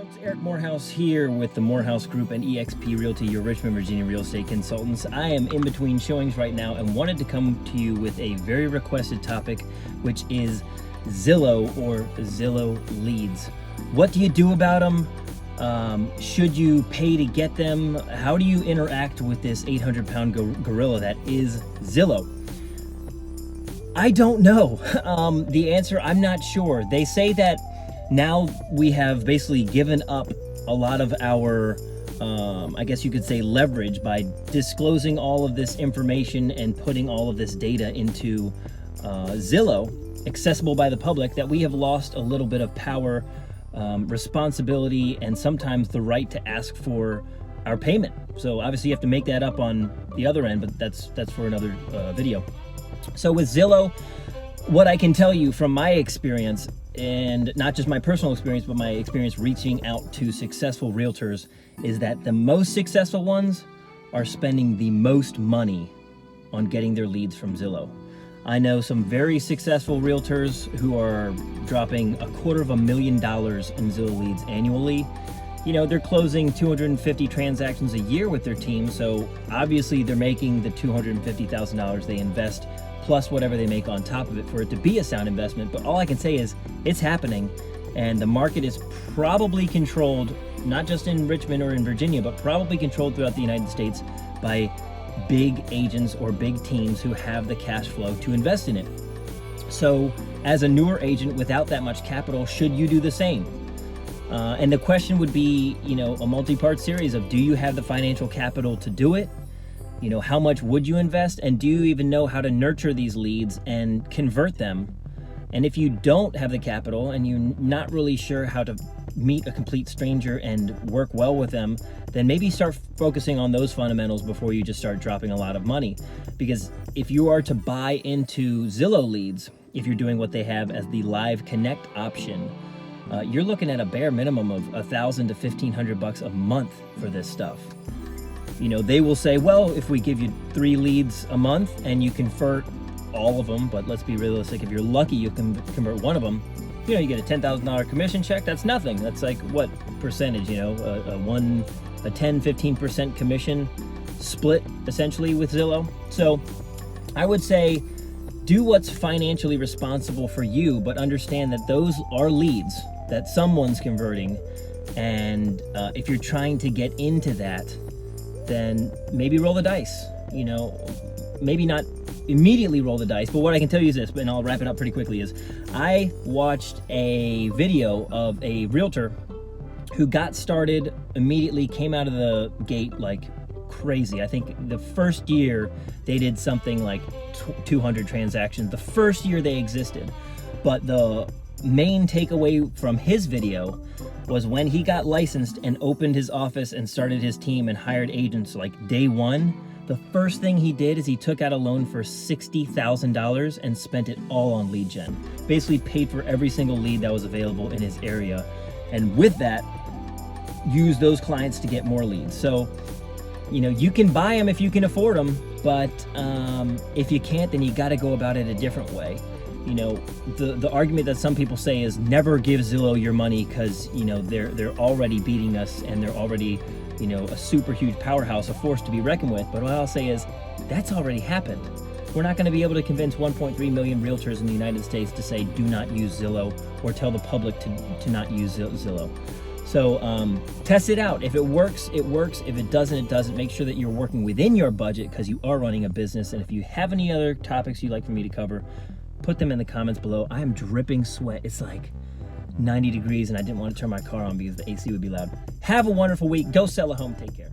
folks, Eric Morehouse here with the Morehouse Group and eXp Realty, your Richmond, Virginia real estate consultants. I am in between showings right now and wanted to come to you with a very requested topic, which is Zillow or Zillow leads. What do you do about them? Should you pay to get them? How do you interact with this 800-pound gorilla that is Zillow? I don't know. The answer, I'm not sure. They say that now we have basically given up a lot of our, I guess you could say, leverage by disclosing all of this information and putting all of this data into Zillow, accessible by the public, that we have lost a little bit of power, responsibility, and sometimes the right to ask for our payment. So obviously you have to make that up on the other end, but that's for another video. So with Zillow, what I can tell you from my experience, and not just my personal experience, but my experience reaching out to successful realtors, is that the most successful ones are spending the most money on getting their leads from Zillow. I know some very successful realtors who are dropping $250,000 in Zillow leads annually. You know, they're closing 250 transactions a year with their team, so obviously they're making the $250,000 they invest plus whatever they make on top of it for it to be a sound investment. But all I can say is it's happening, and the market is probably controlled, not just in Richmond or in Virginia, but probably controlled throughout the United States by big agents or big teams who have the cash flow to invest in it. So as a newer agent without that much capital, should you do the same? And the question would be, you know, a multi-part series of, do you have the financial capital to do it? You know, how much would you invest? And do you even know how to nurture these leads and convert them? And if you don't have the capital and you're not really sure how to meet a complete stranger and work well with them, then maybe start focusing on those fundamentals before you just start dropping a lot of money. Because if you are to buy into Zillow leads, if you're doing what they have as the Live Connect option, you're looking at a bare minimum of $1,000 to $1,500 a month for this stuff. You know, they will say, well, if we give you 3 leads a month and you convert all of them, but let's be realistic, if you're lucky you can convert one of them, you know, you get a $10,000 commission check. That's nothing. That's like what percentage, you know, a 10-15% commission split essentially with Zillow. So I would say do what's financially responsible for you, but understand that those are leads that someone's converting. And if you're trying to get into that, then maybe roll the dice. You know, maybe not immediately roll the dice, but what I can tell you is this, and I'll wrap it up pretty quickly, is I watched a video of a realtor who got started immediately, came out of the gate like crazy. I think the first year they did something like 200 transactions, the first year they existed. But the main takeaway from his video was when he got licensed and opened his office and started his team and hired agents like day one, the first thing he did is he took out a loan for $60,000 and spent it all on lead gen. Basically paid for every single lead that was available in his area. And with that, used those clients to get more leads. So, you know, you can buy them if you can afford them, but if you can't, then you got to go about it a different way. You know, the argument that some people say is never give Zillow your money because, you know, they're already beating us and they're already, you know, a super huge powerhouse, a force to be reckoned with. But what I'll say is that's already happened. We're not going to be able to convince 1.3 million realtors in the United States to say do not use Zillow, or tell the public to not use Zillow. So test it out. If it works, it works. If it doesn't, it doesn't. Make sure that you're working within your budget because you are running a business. And if you have any other topics you'd like for me to cover, put them in the comments below. I am dripping sweat. It's like 90 degrees and I didn't want to turn my car on because the AC would be loud. Have a wonderful week. Go sell a home. Take care.